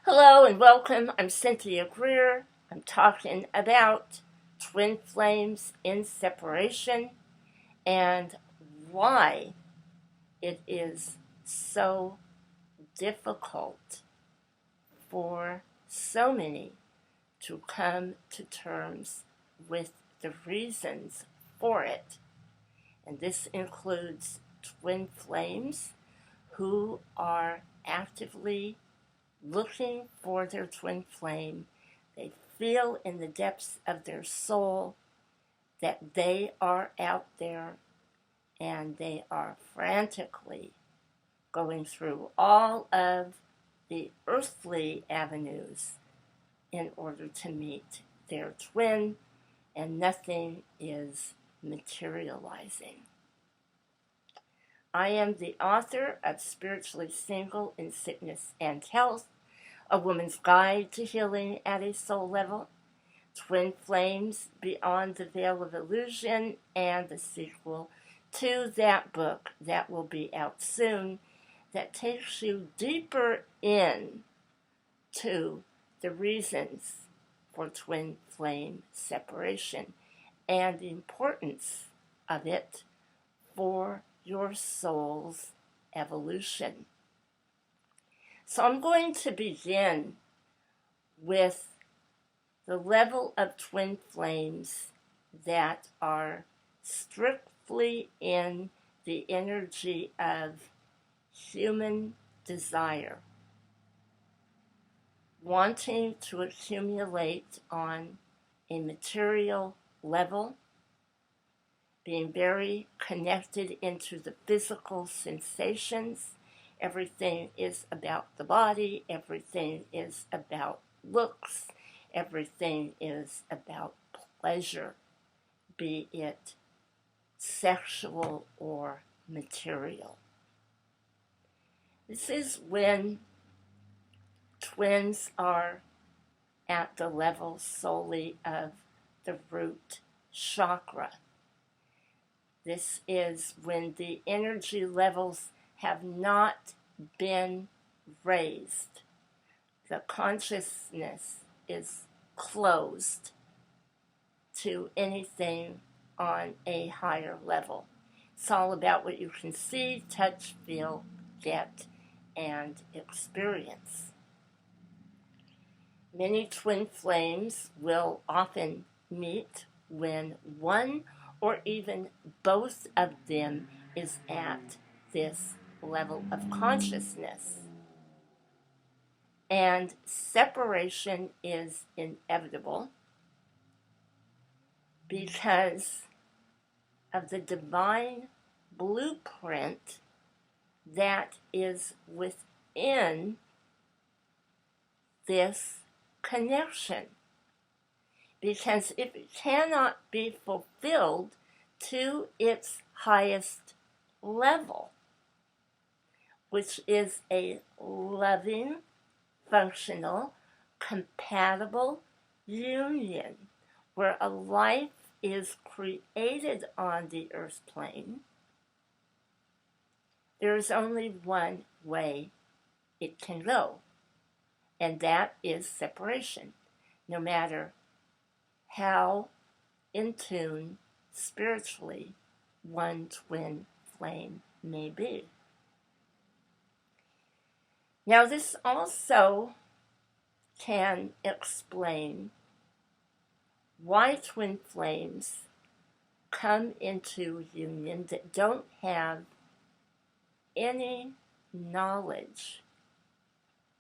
Hello and welcome. I'm Cynthia Greer. I'm talking about twin flames in separation and why it is so difficult for so many to come to terms with the reasons for it. And this includes twin flames who are actively looking for their twin flame. They feel in the depths of their soul that they are out there and they are frantically going through all of the earthly avenues in order to meet their twin, and nothing is materializing. I am the author of Spiritually Single in Sickness and Health, A Woman's Guide to Healing at a Soul Level, Twin Flames Beyond the Veil of Illusion, and the sequel to that book that will be out soon that takes you deeper in to the reasons for twin flame separation and the importance of it for your soul's evolution. So I'm going to begin with the level of twin flames that are strictly in the energy of human desire, wanting to accumulate on a material level, being very connected into the physical sensations. Everything is about the body, everything is about looks, everything is about pleasure, be it sexual or material. This is when twins are at the level solely of the root chakra. This is when the energy levels have not been raised. The consciousness is closed to anything on a higher level. It's all about what you can see, touch, feel, get, and experience. Many twin flames will often meet when one or even both of them is at this level of consciousness. And separation is inevitable because of the divine blueprint that is within this connection. Because if it cannot be fulfilled to its highest level, which is a loving, functional, compatible union where a life is created on the earth plane, there is only one way it can go, and that is separation, no matter how in tune spiritually one twin flame may be. Now, this also can explain why twin flames come into union that don't have any knowledge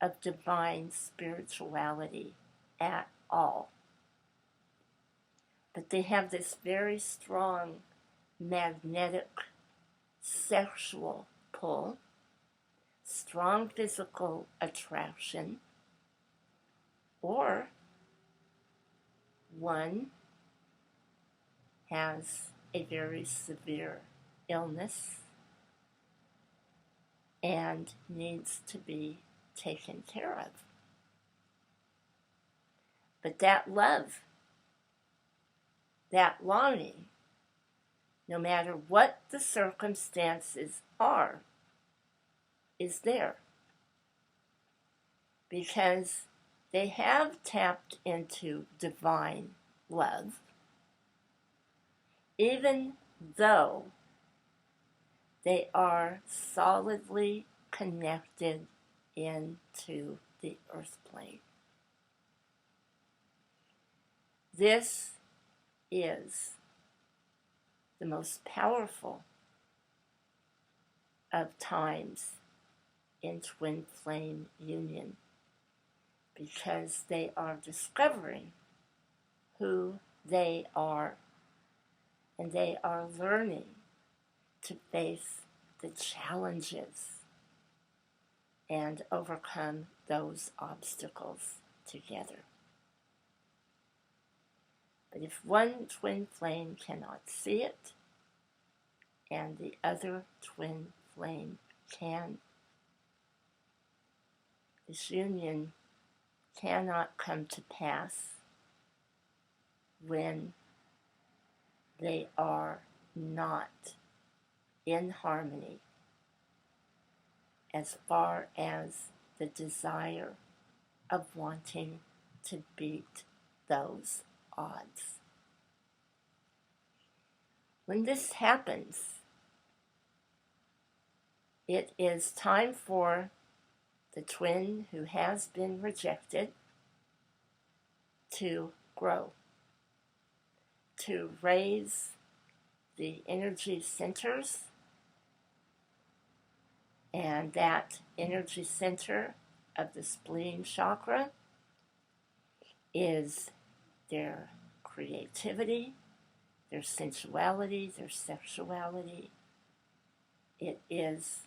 of divine spirituality at all. But they have this very strong magnetic sexual pull, strong physical attraction, or one has a very severe illness and needs to be taken care of. But that love, that longing, no matter what the circumstances are, is there. because they have tapped into divine love, even though they are solidly connected into the earth plane. This is the most powerful of times in twin flame union, because they are discovering who they are, and they are learning to face the challenges and overcome those obstacles together. But if one twin flame cannot see it, and the other twin flame can, this union cannot come to pass when they are not in harmony as far as the desire of wanting to beat those odds. When this happens, it is time for the twin who has been rejected to grow, to raise the energy centers, and that energy center of the spleen chakra is their creativity, their sensuality, their sexuality. It is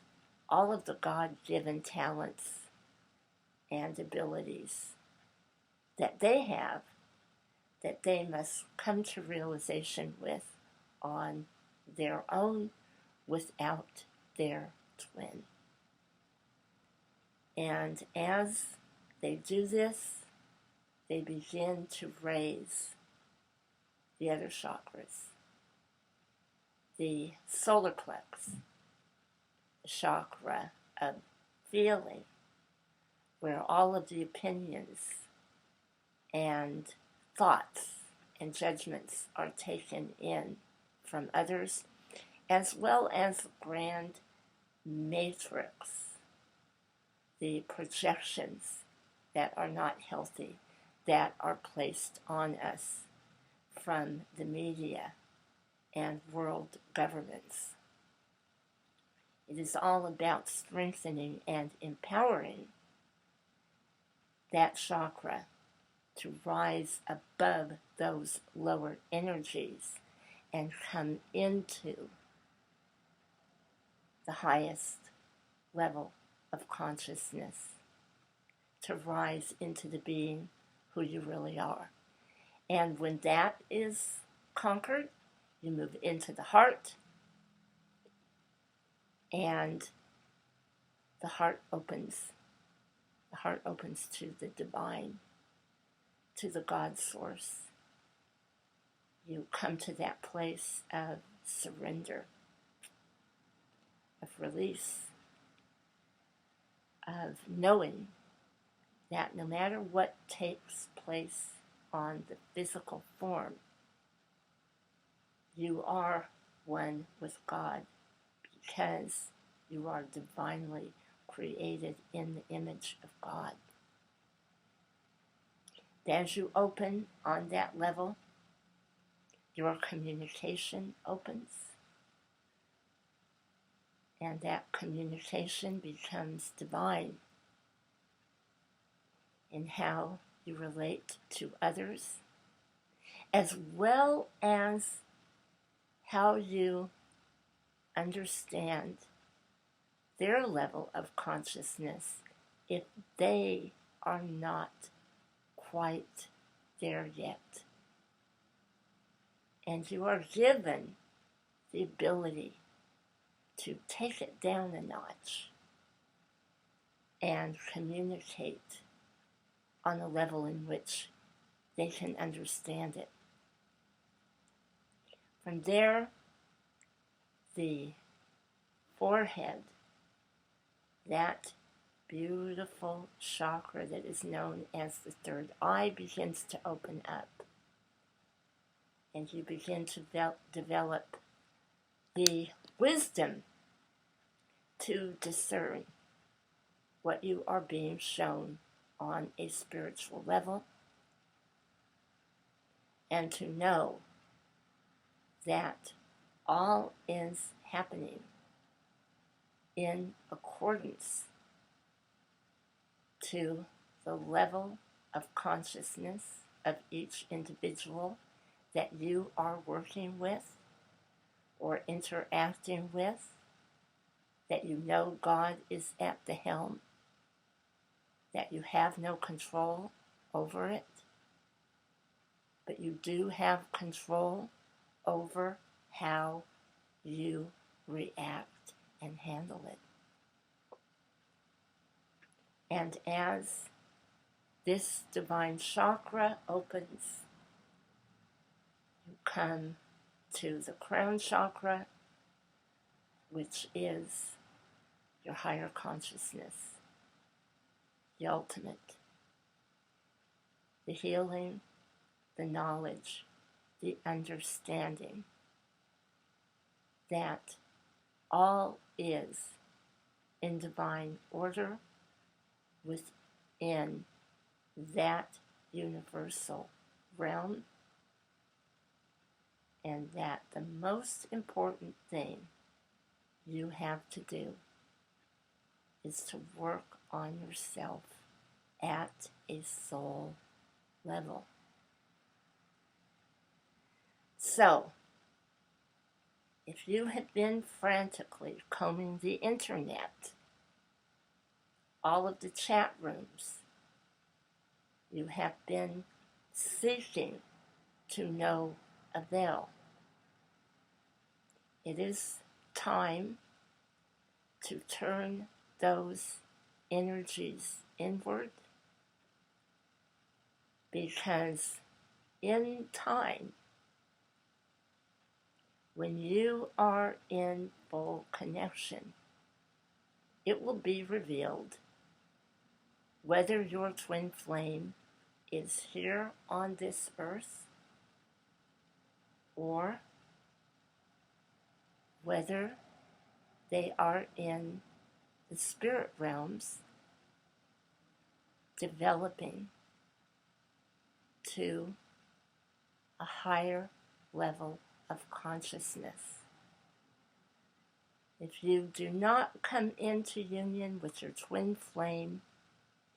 all of the God-given talents and abilities that they have, that they must come to realization with on their own without their twin. And as they do this, they begin to raise the other chakras. The solar plex, the chakra of feeling, where all of the opinions and thoughts and judgments are taken in from others, as well as the grand matrix, the projections that are not healthy, that are placed on us from the media and world governments. It is all about strengthening and empowering that chakra to rise above those lower energies and come into the highest level of consciousness, to rise into the being who you really are. And when that is conquered, you move into the heart, and the heart opens. The heart opens to the divine, to the God source. You come to that place of surrender, of release, of knowing that no matter what takes place on the physical form, you are one with God, because you are divinely created in the image of God. As you open on that level, your communication opens, and that communication becomes divine in how you relate to others, as well as how you understand their level of consciousness if they are not quite there yet. And you are given the ability to take it down a notch and communicate on a level in which they can understand it. From there, the forehead, that beautiful chakra that is known as the third eye begins to open up. And you begin to develop the wisdom to discern what you are being shown on a spiritual level, and to know that all is happening in accordance to the level of consciousness of each individual that you are working with or interacting with, that you know God is at the helm, that you have no control over it, but you do have control over how you react and handle it. And as this divine chakra opens, you come to the crown chakra, which is your higher consciousness, the ultimate, the healing, the knowledge, the understanding that all is in divine order within that universal realm, and that the most important thing you have to do is to work on yourself at a soul level. So, if you have been frantically combing the internet, all of the chat rooms, you have been seeking to no avail, it is time to turn those energies inward, because in time, when you are in full connection, it will be revealed whether your twin flame is here on this earth or whether they are in the spirit realms developing to a higher level of consciousness. If you do not come into union with your twin flame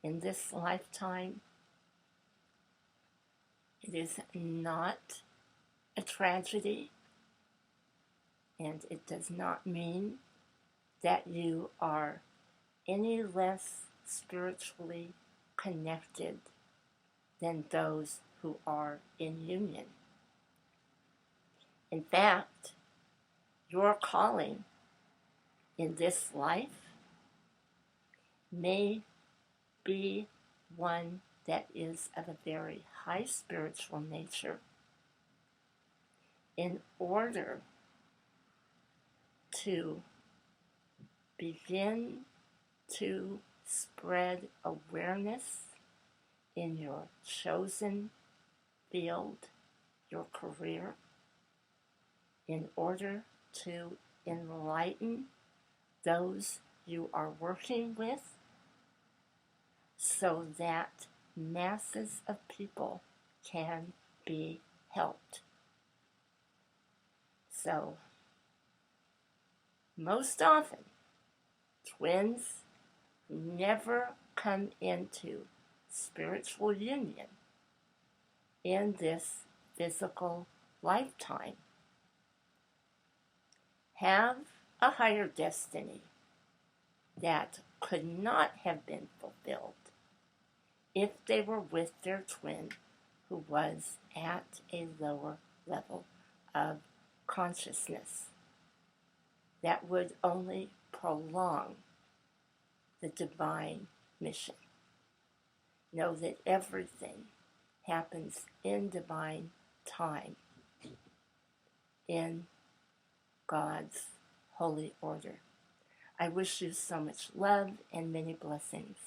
in this lifetime, it is not a tragedy, and it does not mean that you are any less spiritually connected than those who are in union. In fact, your calling in this life may be one that is of a very high spiritual nature, in order to begin to spread awareness in your chosen field, your career, in order to enlighten those you are working with, so that masses of people can be helped. So, most often, twins never come into spiritual union in this physical lifetime have a higher destiny that could not have been fulfilled if they were with their twin who was at a lower level of consciousness. That would only prolong the divine mission. Know that everything happens in divine time, in God's holy order. I wish you so much love and many blessings.